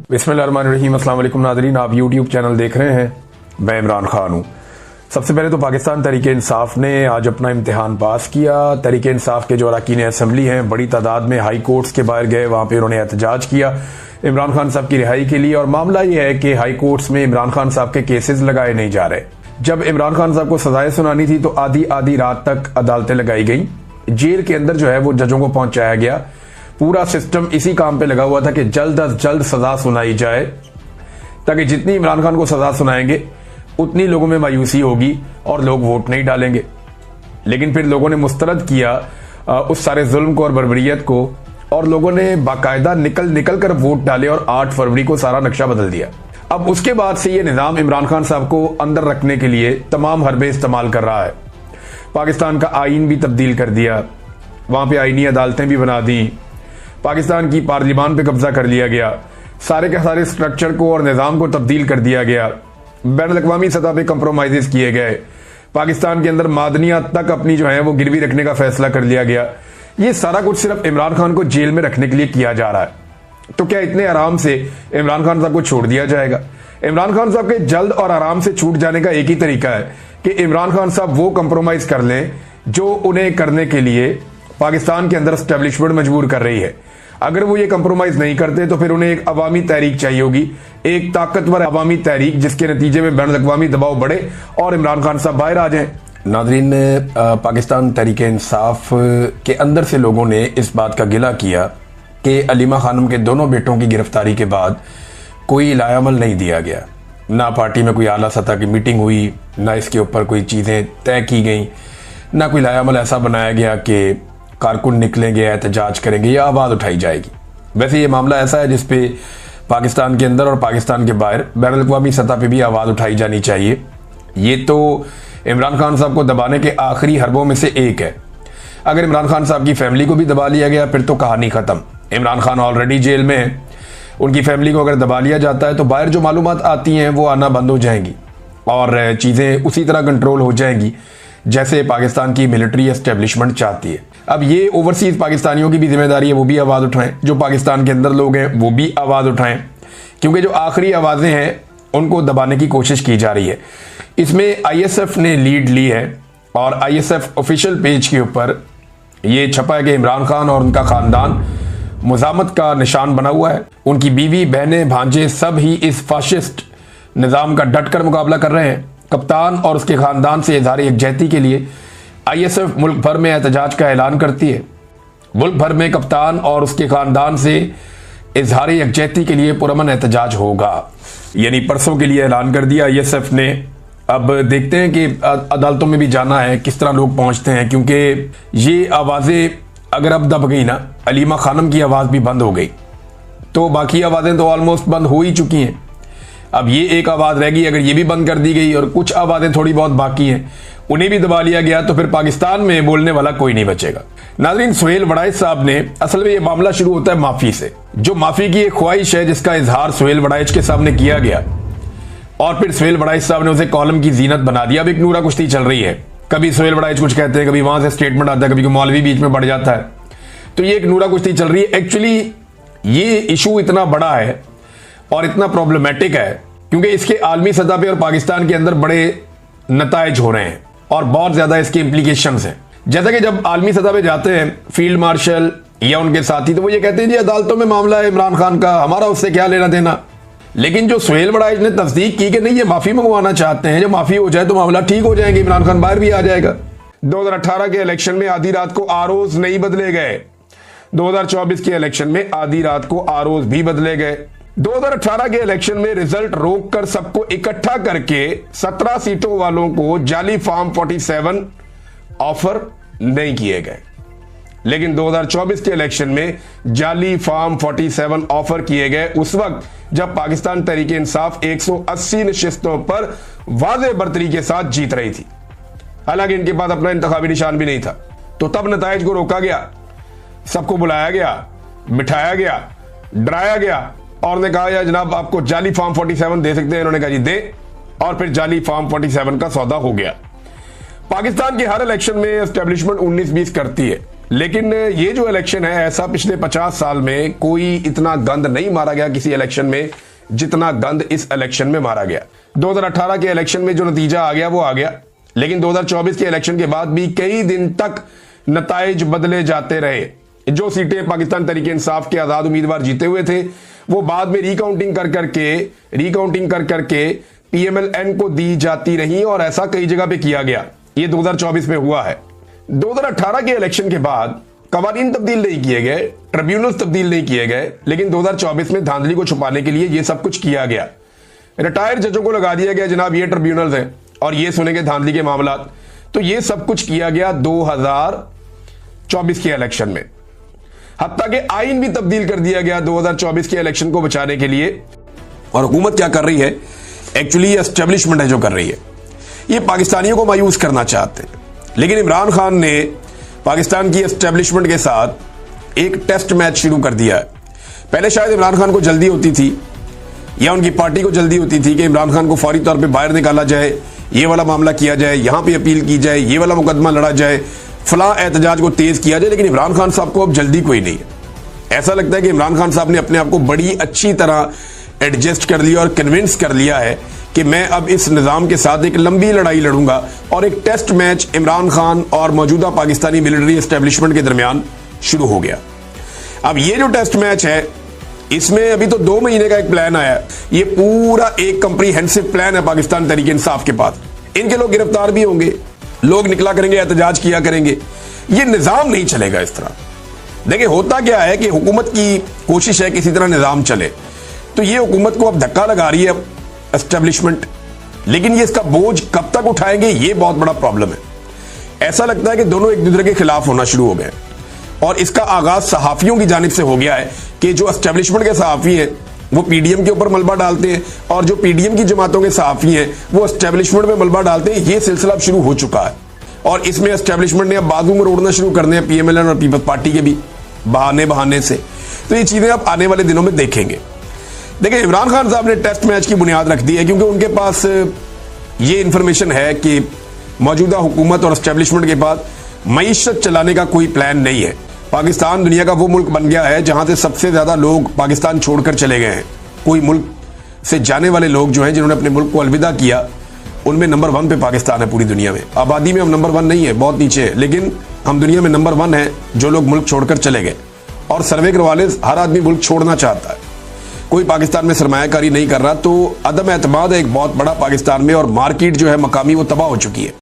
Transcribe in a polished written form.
बिस्मिल्लाहिर्रहमानिर्रहीम। अस्सलाम वालेकुम नाज़रीन, आप यूट्यूब चैनल देख रहे हैं। मैं इमरान खान हूँ। सबसे पहले तो पाकिस्तान तहरीक इंसाफ ने आज अपना इम्तिहान पास किया। तहरीक इंसाफ के जो अरकान असम्बली हैं बड़ी तादाद में हाई कोर्ट्स के बाहर गए, वहाँ पे उन्होंने एहतजाज किया इमरान खान साहब की रिहाई के लिए। और मामला ये है कि हाई कोर्ट्स में इमरान खान साहब के केसेस लगाए नहीं जा रहे। जब इमरान खान साहब को सजाएं सुनानी थी तो आधी आधी रात तक अदालतें लगाई गई। जेल के अंदर जो है वो जजों को पहुंचाया गया। पूरा सिस्टम इसी काम पे लगा हुआ था कि जल्द अज जल्द सजा सुनाई जाए, ताकि जितनी इमरान खान को सजा सुनाएंगे उतनी लोगों में मायूसी होगी और लोग वोट नहीं डालेंगे। लेकिन फिर लोगों ने मुस्तरद किया उस सारे जुल्म को और बर्बरियत को, और लोगों ने बाकायदा निकल कर वोट डाले और 8 फरवरी को सारा नक्शा बदल दिया। अब उसके बाद से ये निज़ाम इमरान खान साहब को अंदर रखने के लिए तमाम हरबे इस्तेमाल कर रहा है। पाकिस्तान का आइन भी तब्दील कर दिया, वहां पे आइनी अदालतें भी बना दी, पाकिस्तान की पार्लियामान पे कब्जा कर लिया गया, सारे के सारे स्ट्रक्चर को और निज़ाम को तब्दील कर दिया गया, बैनुल-अक़वामी सतह पे कंप्रोमाइज़ किए गए, पाकिस्तान के अंदर मादनियात तक अपनी जो है वो गिरवी रखने का फैसला कर लिया गया। ये सारा कुछ सिर्फ इमरान खान को जेल में रखने के लिए किया जा रहा है। तो क्या इतने आराम से इमरान खान साहब को छोड़ दिया जाएगा? इमरान खान साहब के जल्द और आराम से छूट जाने का एक ही तरीका है कि इमरान खान साहब वो कंप्रोमाइज कर लें जो उन्हें करने के लिए पाकिस्तान के अंदर एस्टेब्लिशमेंट मजबूर कर रही है। अगर वो ये कंप्रोमाइज नहीं करते तो फिर उन्हें एक अवामी तहरीक चाहिए होगी, एक ताकतवर अवामी तहरीक, जिसके नतीजे में बैनुल-अक़वामी दबाव बढ़े और इमरान खान साहब बाहर आ जाएं। नाज़रीन, पाकिस्तान तहरीक इंसाफ के अंदर से लोगों ने इस बात का गिला किया कि अलीमा खानम के दोनों बेटों की गिरफ्तारी के बाद कोई लायामल नहीं दिया गया। ना पार्टी में कोई आला सतह की मीटिंग हुई, ना इसके ऊपर कोई चीज़ें तय की गई, ना कोई लायामल ऐसा बनाया गया कि कारकुन निकलेंगे, एहतजाज करेंगे या आवाज़ उठाई जाएगी। वैसे ये मामला ऐसा है जिसपे पाकिस्तान के अंदर और पाकिस्तान के बाहर बैनुल-अक़वामी सतह पे भी आवाज़ उठाई जानी चाहिए। ये तो इमरान खान साहब को दबाने के आखिरी हरबों में से एक है। अगर इमरान खान साहब की फैमिली को भी दबा लिया गया फिर तो कहानी ख़त्म। इमरान खान ऑलरेडी जेल में है, उनकी फैमिली को अगर दबा लिया जाता है तो बाहर जो मालूमात आती हैं वो आना बंद हो जाएंगी और चीज़ें उसी तरह कंट्रोल हो जाएंगी जैसे पाकिस्तान की मिलिट्री एस्टेब्लिशमेंट चाहती है। अब ये ओवरसीज़ पाकिस्तानियों की भी जिम्मेदारी है, वो भी आवाज़ उठाएं। जो पाकिस्तान के अंदर लोग हैं वो भी आवाज़ उठाएं, क्योंकि जो आखिरी आवाज़ें हैं उनको दबाने की कोशिश की जा रही है। इसमें ISF ने लीड ली है और ISF ऑफिशियल पेज के ऊपर ये छपा है कि इमरान खान और उनका ख़ानदान मुज़ामत का निशान बना हुआ है। उनकी बीवी, बहनें, भांजे सब ही इस फाशिस्ट निज़ाम का डटकर मुकाबला कर रहे हैं। कप्तान और उसके ख़ानदान से इज़हार यकजहती के लिए ISF मुल्क भर में एहतजाज का ऐलान करती है। मुल्क भर में कप्तान और उसके ख़ानदान से इज़हार यकजहती के लिए पुरअमन एहतजाज होगा, यानी परसों के लिए ऐलान कर दिया ISF ने। अब देखते हैं कि अदालतों में भी जाना है, किस तरह लोग पहुंचते हैं, क्योंकि ये आवाज़ें अगर अब दब गई ना, अलीमा खानम की आवाज़ भी बंद हो गई तो बाकी आवाज़ें तो ऑलमोस्ट बंद हो ही चुकी हैं। अब ये एक आवाज़ रह गई, अगर ये भी बंद कर दी गई और कुछ आवाज़ें थोड़ी बहुत बाकी हैं उन्हें भी दबा लिया गया तो फिर पाकिस्तान में बोलने वाला कोई नहीं बचेगा। नाज़रीन, सुहेल वड़ाइच साहब ने, असल में ये मामला शुरू होता है माफ़ी से। जो माफ़ी की एक ख्वाहिश है जिसका इजहार सुहेल वड़ाइच के सामने किया गया और फिर सुहेल वड़ाइच साहब ने उसे कॉलम की जीनत बना दिया। अब एक नूरा कुश्ती चल रही है, कभी सुहेल वड़ाइच कुछ कहते हैं, कभी वहां से स्टेटमेंट आता है, कभी मौलवी बीच में बढ़ जाता है। तो ये एक नूरा कुश्ती चल रही है। एक्चुअली ये इशू इतना बड़ा है और इतना प्रॉब्लमेटिक है क्योंकि इसके आलमी सतह पे और पाकिस्तान के अंदर बड़े नताइज हो रहे हैं और बहुत ज्यादा इसके इम्प्लीकेशंस हैं। जैसा कि जब आलमी सतह पे जाते हैं फील्ड मार्शल या उनके साथी तो वो ये कहते हैं जी अदालतों में मामला है इमरान खान का, हमारा उससे क्या लेना देना। लेकिन जो सुहेल वड़ाइच ने तस्दीक की कि नहीं, ये माफी मंगवाना चाहते हैं, जब माफी हो जाए तो मामला ठीक हो जाएगा, इमरान खान बाहर भी आ जाएगा। 2018 के इलेक्शन में आधी रात को आरओज नहीं बदले गए, 2024 के इलेक्शन में आधी रात को आरओज भी बदले गए। 2018 के इलेक्शन में रिजल्ट रोककर सबको इकट्ठा करके 17 सीटों वालों को जाली फॉर्म 47 ऑफर नहीं किए गए, लेकिन 2024 के इलेक्शन में जाली फॉर्म 47 ऑफर किए गए उस वक्त जब पाकिस्तान तहरीक इंसाफ 180 नशिस्तों पर वाज़ेह बर्तरी के साथ जीत रही थी। हालांकि इनके पास अपना इंतखाबी निशान भी नहीं था। तो तब नताइज को रोका गया, सबको बुलाया गया, बिठाया गया, डराया गया और ने कहा यार जनाब आपको जाली फॉर्म 47 दे सकते हैं। इन्होंने कहा जी दे, और फिर जाली फॉर्म 47 का सौदा हो गया। पाकिस्तान के हर इलेक्शन में एस्टेब्लिशमेंट 19-20 करती है, लेकिन ये जो इलेक्शन है, ऐसा पिछले 50 साल में कोई इतना गंद नहीं मारा गया किसी इलेक्शन में जितना गंद इस इलेक्शन में मारा गया। 2018 के इलेक्शन में जो नतीजा आ गया वो आ गया, लेकिन 2024 के इलेक्शन के बाद भी कई दिन तक नताइज बदले जाते रहे। जो सीटें पाकिस्तान तहरीक इंसाफ के आजाद उम्मीदवार जीते हुए थे वो बाद में रिकाउंटिंग कर करके PMLN को दी जाती रही, और ऐसा कई जगह पे किया गया। ये 2024 में हुआ है। 2018 के इलेक्शन के बाद कवानीन तब्दील नहीं किए गए, ट्रिब्यूनल्स तब्दील नहीं किए गए, लेकिन 2024 में धांधली को छुपाने के लिए ये सब कुछ किया गया। रिटायर्ड जजों को लगा दिया गया, जनाब ये ट्रिब्यूनल्स हैं और ये सुनेंगे धांधली के मामला। तो ये सब कुछ किया गया 2024 के इलेक्शन में। हत्ता के आइन भी तब्दील कर दिया गया 2024 के इलेक्शन को बचाने के लिए। और हुकूमत क्या कर रही है? एक्चुअली ये एस्टेब्लिशमेंट है जो कर रही है। ये पाकिस्तानियों को मायूस करना चाहते हैं, लेकिन इमरान खान ने पाकिस्तान की एस्टेब्लिशमेंट के साथ एक टेस्ट मैच शुरू कर दिया है। पहले शायद इमरान खान को जल्दी होती थी या उनकी पार्टी को जल्दी होती थी कि इमरान खान को फौरी तौर पे बाहर निकाला जाए, ये वाला मामला किया जाए, यहां पे अपील की जाए, ये वाला मुकदमा लड़ा जाए, फलां एहतजाज को तेज किया जाए। लेकिन इमरान खान साहब को अब जल्दी कोई नहीं है। ऐसा लगता है कि इमरान खान साहब ने अपने आप को बड़ी अच्छी तरह एडजस्ट कर लिया और कन्विंस कर लिया है कि मैं अब इस निजाम के साथ एक लंबी लड़ाई लड़ूंगा। और एक टेस्ट मैच इमरान खान और मौजूदा पाकिस्तानी मिलिट्री एस्टेब्लिशमेंट के दरमियान शुरू हो गया। अब ये जो टेस्ट मैच है, इसमें अभी तो 2 महीने का एक प्लान आया। ये पूरा एक कंप्रीहेंसिव प्लान है पाकिस्तान तहरीक इंसाफ के पास। इनके लोग गिरफ्तार भी होंगे, लोग निकला करेंगे, एहतजाज किया करेंगे। ये निजाम नहीं चलेगा इस तरह। देखिए होता क्या है कि हुकूमत की कोशिश है किसी तरह निजाम चले, तो ये हुकूमत को अब धक्का लगा रही है एस्टेब्लिशमेंट, लेकिन ये इसका बोझ कब तक उठाएंगे, ये बहुत बड़ा प्रॉब्लम है। ऐसा लगता है कि दोनों एक दूसरे के खिलाफ होना शुरू हो गए, और इसका आगाज सहाफियों की जानिब से हो गया है कि जो एस्टेब्लिशमेंट के सहाफी हैं वो PDM के ऊपर मलबा डालते हैं, और जो PDM की जमातों के सहाफी हैं वो एस्टेब्लिशमेंट में मलबा डालते हैं। ये सिलसिला अब शुरू हो चुका है, और इसमें एस्टेब्लिशमेंट ने अब बाजू में रोड़ना शुरू करने हैं PMLN और पीपल्स पार्टी के भी बहाने से। तो ये चीजें आप आने वाले दिनों में देखेंगे। देखिए इमरान खान साहब ने टेस्ट मैच की बुनियाद रख दी है, क्योंकि उनके पास ये इंफॉर्मेशन है कि मौजूदा हुकूमत और एस्टेब्लिशमेंट के पास मईशत चलाने का कोई प्लान नहीं है। पाकिस्तान दुनिया का वो मुल्क बन गया है जहां से सबसे ज्यादा लोग पाकिस्तान छोड़कर चले गए हैं। कोई मुल्क से जाने वाले लोग जो हैं, जिन्होंने अपने मुल्क को अलविदा किया, उनमें नंबर 1 पे पाकिस्तान है पूरी दुनिया में। आबादी में हम नंबर 1 नहीं है, बहुत नीचे है, लेकिन हम दुनिया में नंबर 1 है जो लोग मुल्क छोड़कर चले गए। और सर्वे करवाले हर आदमी मुल्क छोड़ना चाहता है, कोई पाकिस्तान में सरमायाकारी नहीं कर रहा। तो अदम एतमाद है एक बहुत बड़ा पाकिस्तान में, और मार्केट जो है मकामी वो तबाह हो चुकी है।